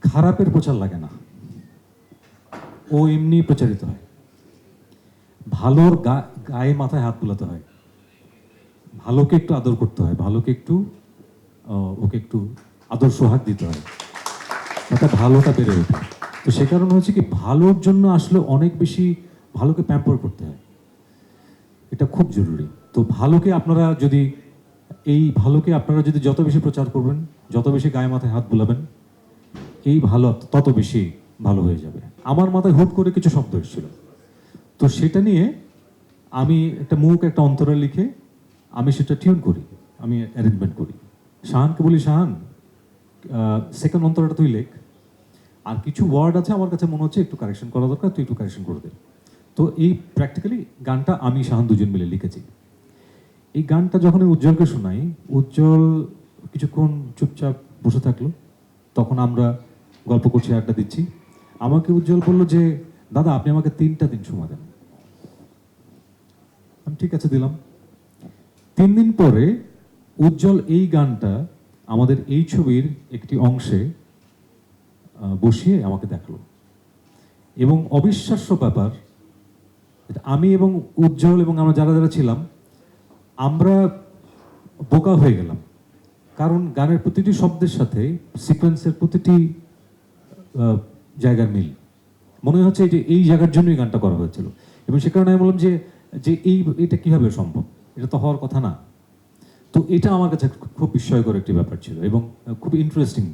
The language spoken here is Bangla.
খারাপের প্রচার লাগে না, ও এমনি প্রচারিত হয়। ভালোর গায়ে মাথায় হাত বুলাতে হয়, ভালোকে একটু আদর করতে হয়, ভালোকে একটু ওকে একটু আদর সোহাগ দিতে হয়, তাতে ভালোটা বেড়ে ওঠে। তো সে কারণে হচ্ছে কি, ভালোর জন্য আসলে অনেক বেশি ভালোকে প্যাম্পার করতে হয়, এটা খুব জরুরি। তো ভালোকে আপনারা যদি যত বেশি প্রচার করবেন, যত বেশি গায়ে মাথায় হাত বুলাবেন, এই ভালো তত বেশি ভালো হয়ে যাবে। আমার মাথায় হুট করে কিছু শব্দ এসেছিল, তো সেটা নিয়ে আমি একটা অন্তরা লিখে আমি সেটা টিউন করি, আমি অ্যারেঞ্জমেন্ট করি। শাহানকে বলি, শাহান সেকেন্ড অন্তরাটা তুই লেখ, আর কিছু ওয়ার্ড আছে আমার কাছে মনে হচ্ছে একটু কারেকশন করা দরকার, তুই একটু কারেকশন করে দে। তো এই প্র্যাকটিক্যালি গানটা আমি শাহান দুজন মিলে লিখেছি। এই গানটা যখন উজ্জ্বলকে শোনাই, উজ্জ্বল কিছুক্ষণ চুপচাপ বসে থাকলো, তখন আমরা গল্প করছি, আড্ডা দিচ্ছি। আমাকে উজ্জ্বল বললো যে, দাদা আপনি আমাকে 3টা দিন সময় দেন। আমি ঠিক আছে দিলাম। 3 দিন পরে উজ্জ্বল এই গানটা আমাদের এই ছবির একটি অংশে বসিয়ে আমাকে দেখালো, এবং অবিশ্বাস্য ব্যাপার, আমি এবং উজ্জ্বল এবং আমরা যারা যারা ছিলাম, আমরা বোকা হয়ে গেলাম। কারণ গানের প্রতিটি শব্দের সাথে সিকোয়েন্সের প্রতিটি জায়গার মিল, মনে হচ্ছে যে এই জায়গার জন্যই গানটা করা হয়েছিল। এবং সে কারণে আমি বললাম যে যে এটা কিভাবে সম্ভব, এটা তো হওয়ার কথা না। তো এটা আমার কাছে খুব বিস্ময়কর একটি ব্যাপার ছিল, এবং খুব ইন্টারেস্টিং।